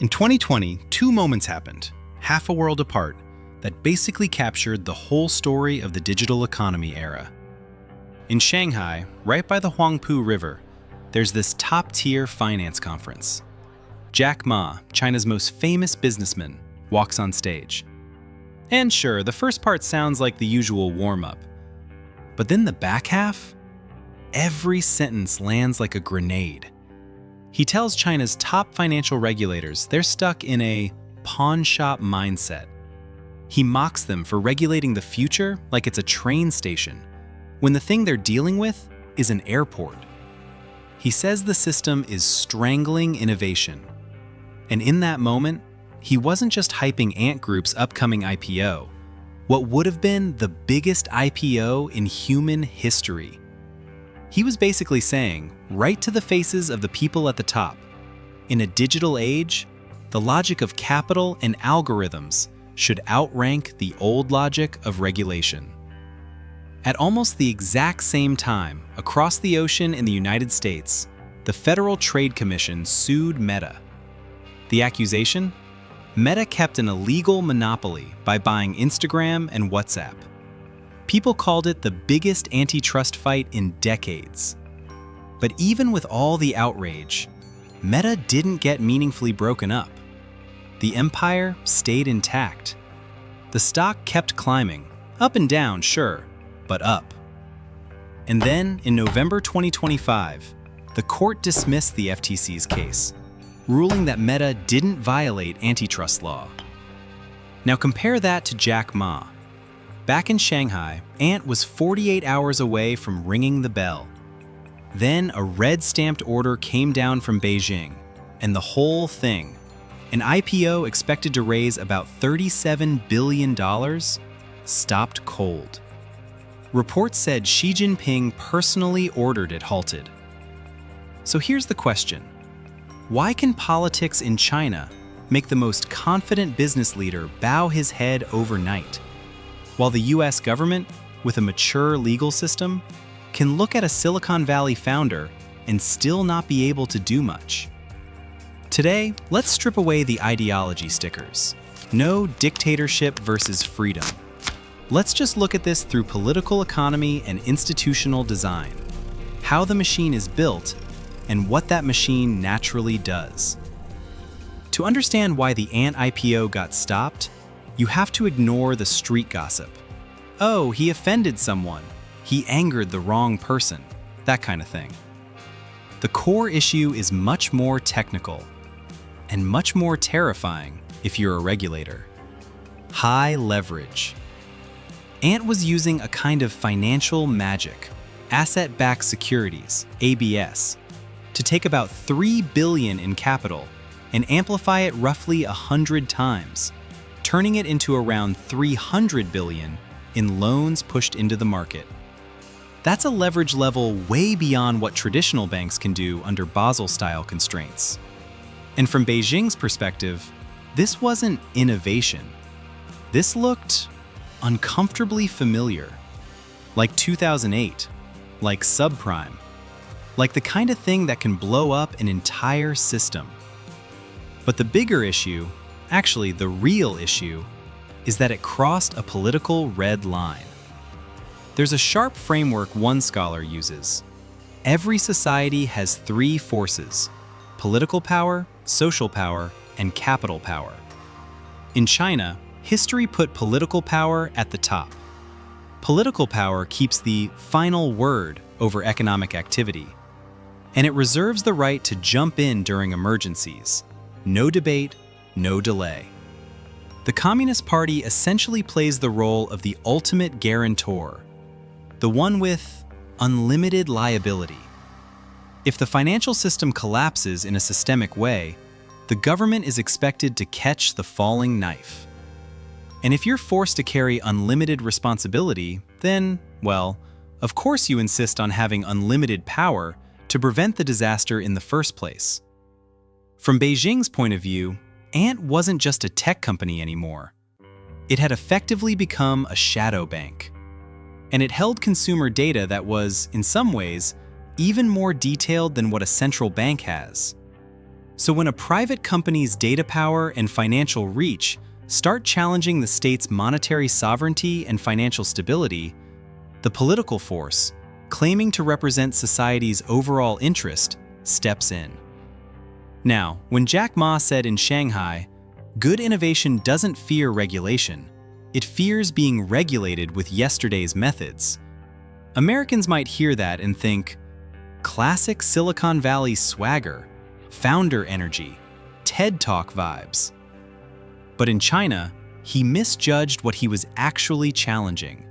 In 2020, two moments happened, half a world apart, that basically captured the whole story of the digital economy era. In Shanghai, right by the Huangpu River, there's this top-tier finance conference. Jack Ma, China's most famous businessman, walks on stage. And sure, the first part sounds like the usual warm-up. But then the back half? Every sentence lands like a grenade. He tells China's top financial regulators they're stuck in a pawn shop mindset. He mocks them for regulating the future like it's a train station, when the thing they're dealing with is an airport. He says the system is strangling innovation. And in that moment, he wasn't just hyping Ant Group's upcoming IPO, what would have been the biggest IPO in human history. He was basically saying, right to the faces of the people at the top, in a digital age, the logic of capital and algorithms should outrank the old logic of regulation. At almost the exact same time, across the ocean in the United States, the Federal Trade Commission sued Meta. The accusation? Meta kept an illegal monopoly by buying Instagram and WhatsApp. People called it the biggest antitrust fight in decades. But even with all the outrage, Meta didn't get meaningfully broken up. The empire stayed intact. The stock kept climbing, up and down, sure, but up. And then, in November 2025, the court dismissed the FTC's case, ruling that Meta didn't violate antitrust law. Now compare that to Jack Ma. Back in Shanghai, Ant was 48 hours away from ringing the bell. Then a red-stamped order came down from Beijing, and the whole thing, an IPO expected to raise about $37 billion, stopped cold. Reports said Xi Jinping personally ordered it halted. So here's the question. Why can politics in China make the most confident business leader bow his head overnight, while the US government, with a mature legal system, can look at a Silicon Valley founder and still not be able to do much? Today, let's strip away the ideology stickers. No dictatorship versus freedom. Let's just look at this through political economy and institutional design, how the machine is built, and what that machine naturally does. To understand why the Ant IPO got stopped, you have to ignore the street gossip. Oh, he offended someone. He angered the wrong person. That kind of thing. The core issue is much more technical and much more terrifying if you're a regulator. High leverage. Ant was using a kind of financial magic, asset-backed securities, ABS, to take about $3 billion in capital and amplify it roughly 100 times, turning it into around $300 billion in loans pushed into the market. That's a leverage level way beyond what traditional banks can do under Basel-style constraints. And from Beijing's perspective, this wasn't innovation. This looked uncomfortably familiar, like 2008, like subprime, like the kind of thing that can blow up an entire system. But the bigger issue, actually the real issue, is that it crossed a political red line. There's a sharp framework one scholar uses. Every society has three forces: political power, social power, and capital power. In China, history put political power at the top. Political power keeps the final word over economic activity, and it reserves the right to jump in during emergencies. No debate, no delay. The Communist Party essentially plays the role of the ultimate guarantor, the one with unlimited liability. If the financial system collapses in a systemic way, the government is expected to catch the falling knife. And if you're forced to carry unlimited responsibility, then, well, of course you insist on having unlimited power to prevent the disaster in the first place. From Beijing's point of view, Ant wasn't just a tech company anymore. It had effectively become a shadow bank. And it held consumer data that was, in some ways, even more detailed than what a central bank has. So when a private company's data power and financial reach start challenging the state's monetary sovereignty and financial stability, the political force, claiming to represent society's overall interest, steps in. Now, when Jack Ma said in Shanghai, "Good innovation doesn't fear regulation, it fears being regulated with yesterday's methods," Americans might hear that and think, classic Silicon Valley swagger, founder energy, TED Talk vibes. But in China, he misjudged what he was actually challenging.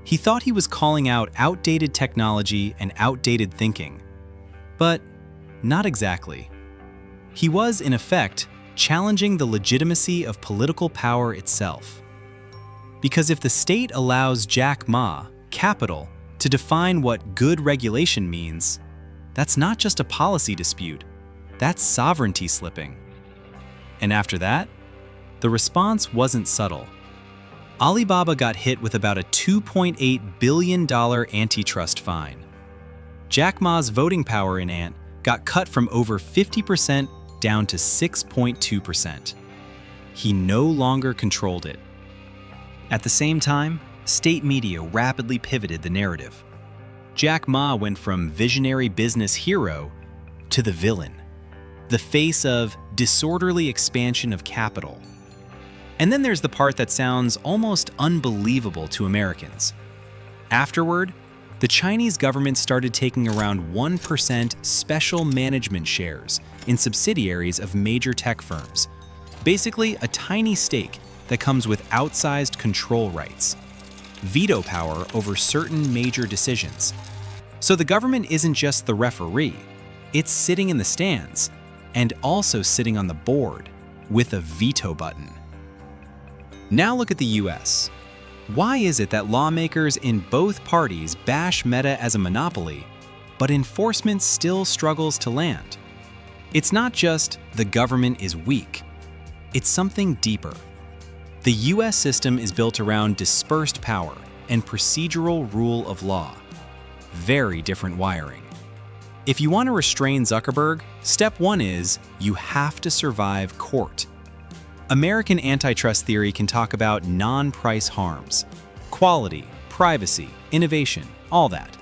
He thought he was calling out outdated technology and outdated thinking. But not exactly. He was, in effect, challenging the legitimacy of political power itself. Because if the state allows Jack Ma, capital, to define what good regulation means, that's not just a policy dispute, that's sovereignty slipping. And after that, the response wasn't subtle. Alibaba got hit with about a $2.8 billion antitrust fine. Jack Ma's voting power in Ant got cut from over 50% down to 6.2%. He no longer controlled it. At the same time, state media rapidly pivoted the narrative. Jack Ma went from visionary business hero to the villain, the face of disorderly expansion of capital. And then there's the part that sounds almost unbelievable to Americans. Afterward, the Chinese government started taking around 1% special management shares in subsidiaries of major tech firms, basically a tiny stake that comes with outsized control rights, veto power over certain major decisions. So the government isn't just the referee, it's sitting in the stands and also sitting on the board with a veto button. Now look at the US. Why is it that lawmakers in both parties bash Meta as a monopoly, but enforcement still struggles to land? It's not just the government is weak. It's something deeper. The US system is built around dispersed power and procedural rule of law. Very different wiring. If you want to restrain Zuckerberg, step one is you have to survive court. American antitrust theory can talk about non-price harms, quality, privacy, innovation, all that.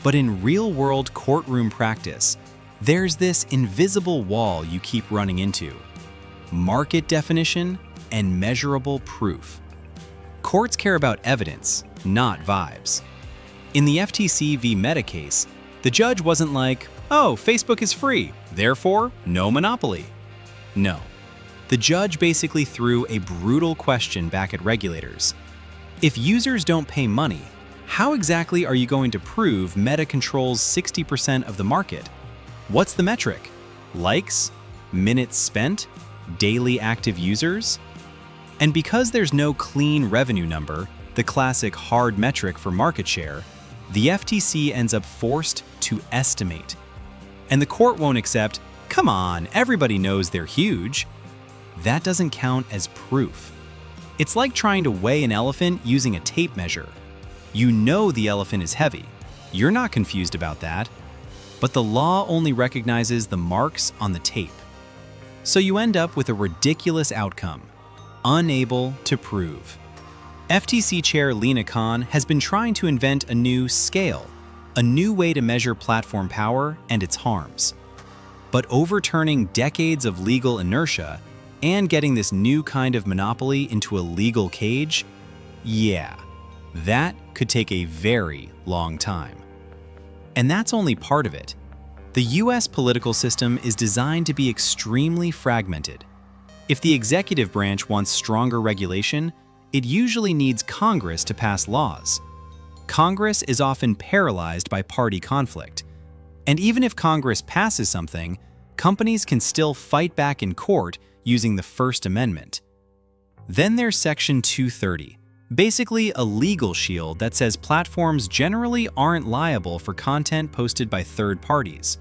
But in real-world courtroom practice, there's this invisible wall you keep running into: market definition and measurable proof. Courts care about evidence, not vibes. In the FTC v. Meta case, the judge wasn't like, "Oh, Facebook is free, therefore no monopoly." No. The judge basically threw a brutal question back at regulators. If users don't pay money, how exactly are you going to prove Meta controls 60% of the market? What's the metric? Likes? Minutes spent? Daily active users? And because there's no clean revenue number, the classic hard metric for market share, the FTC ends up forced to estimate. And the court won't accept, "Come on, everybody knows they're huge." That doesn't count as proof. It's like trying to weigh an elephant using a tape measure. You know the elephant is heavy. You're not confused about that. But the law only recognizes the marks on the tape. So you end up with a ridiculous outcome: unable to prove. FTC Chair Lina Khan has been trying to invent a new scale, a new way to measure platform power and its harms. But overturning decades of legal inertia and getting this new kind of monopoly into a legal cage, yeah, that could take a very long time. And that's only part of it. The US political system is designed to be extremely fragmented. If the executive branch wants stronger regulation, it usually needs Congress to pass laws. Congress is often paralyzed by party conflict. And even if Congress passes something, companies can still fight back in court using the First Amendment. Then there's Section 230, basically a legal shield that says platforms generally aren't liable for content posted by third parties.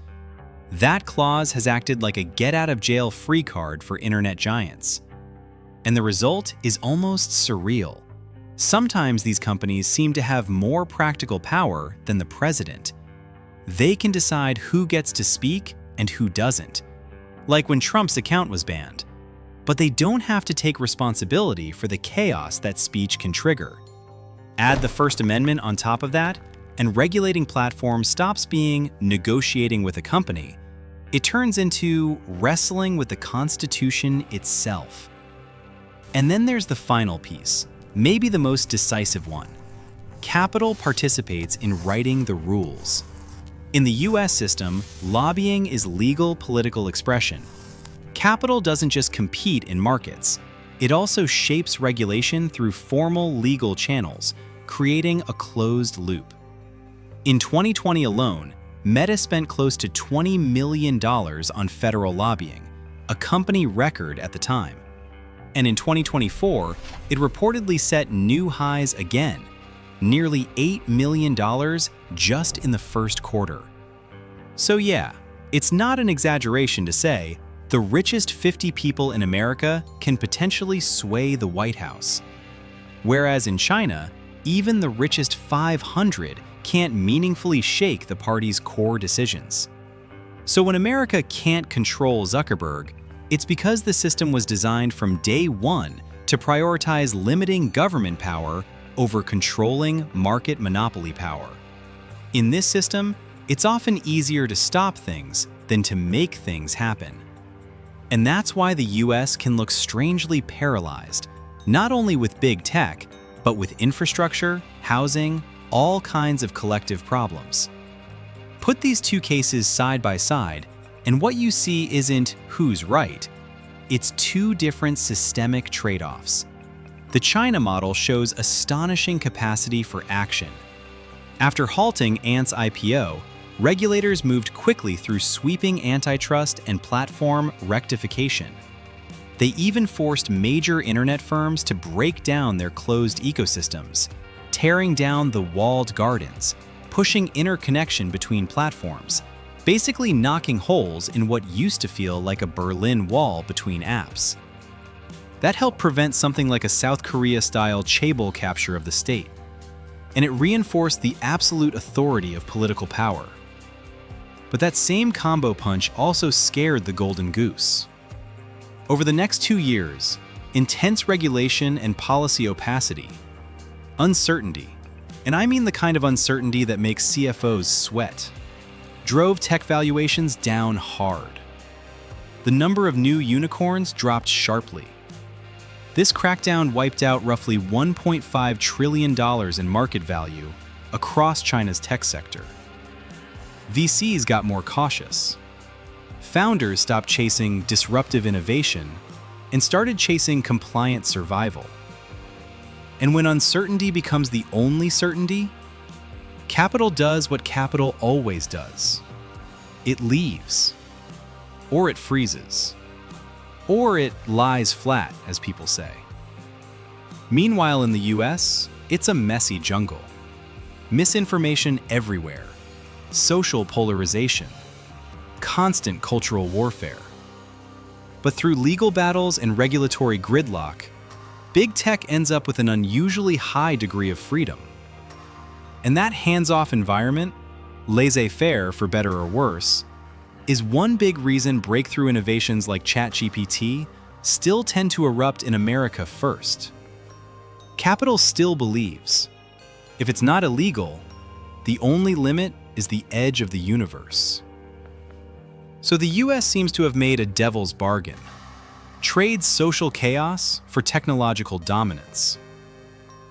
That clause has acted like a get-out-of-jail-free card for internet giants. And the result is almost surreal. Sometimes these companies seem to have more practical power than the president. They can decide who gets to speak and who doesn't. like when Trump's account was banned. But they don't have to take responsibility for the chaos that speech can trigger. Add the First Amendment on top of that, and regulating platforms stops being negotiating with a company. It turns into wrestling with the Constitution itself. And then there's the final piece, maybe the most decisive one. Capital participates in writing the rules. In the US system, lobbying is legal political expression. Capital doesn't just compete in markets, it also shapes regulation through formal legal channels, creating a closed loop. In 2020 alone, Meta spent close to $20 million on federal lobbying, a company record at the time. And in 2024, it reportedly set new highs again, nearly $8 million just in the first quarter. So yeah, it's not an exaggeration to say the richest 50 people in America can potentially sway the White House. Whereas in China, even the richest 500 can't meaningfully shake the party's core decisions. So when America can't control Zuckerberg, it's because the system was designed from day one to prioritize limiting government power over controlling market monopoly power. In this system, it's often easier to stop things than to make things happen. And that's why the US can look strangely paralyzed, not only with big tech, but with infrastructure, housing, all kinds of collective problems. Put these two cases side by side, and what you see isn't who's right. It's two different systemic trade-offs. The China model shows astonishing capacity for action. After halting Ant's IPO, regulators moved quickly through sweeping antitrust and platform rectification. They even forced major internet firms to break down their closed ecosystems, tearing down the walled gardens, pushing interconnection between platforms, basically knocking holes in what used to feel like a Berlin Wall between apps. That helped prevent something like a South Korea-style chaebol capture of the state, and it reinforced the absolute authority of political power. But that same combo punch also scared the golden goose. Over the next 2 years, intense regulation and policy opacity, uncertainty, and I mean the kind of uncertainty that makes CFOs sweat, drove tech valuations down hard. The number of new unicorns dropped sharply. This crackdown wiped out roughly $1.5 trillion in market value across China's tech sector. VCs got more cautious. Founders stopped chasing disruptive innovation and started chasing compliant survival. And when uncertainty becomes the only certainty, capital does what capital always does. It leaves. Or it freezes. Or it lies flat, as people say. Meanwhile, in the US, it's a messy jungle. Misinformation everywhere. Social polarization. Constant cultural warfare. But through legal battles and regulatory gridlock, big tech ends up with an unusually high degree of freedom. And that hands-off environment, laissez-faire for better or worse, is one big reason breakthrough innovations like ChatGPT still tend to erupt in America first. Capital still believes, if it's not illegal, the only limit is the edge of the universe. So the US seems to have made a devil's bargain. Trades social chaos for technological dominance.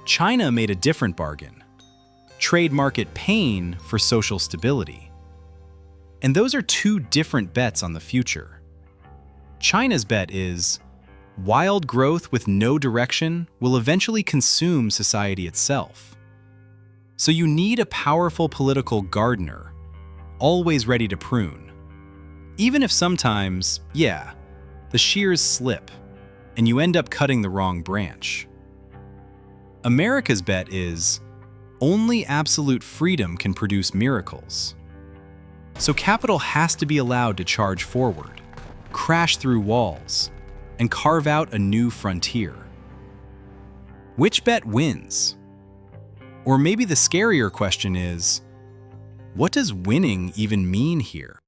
China made a different bargain. Trade market pain for social stability. And those are two different bets on the future. China's bet is, wild growth with no direction will eventually consume society itself. So you need a powerful political gardener, always ready to prune. Even if sometimes, yeah, the shears slip, and you end up cutting the wrong branch. America's bet is, only absolute freedom can produce miracles. So capital has to be allowed to charge forward, crash through walls, and carve out a new frontier. Which bet wins? Or maybe the scarier question is, what does winning even mean here?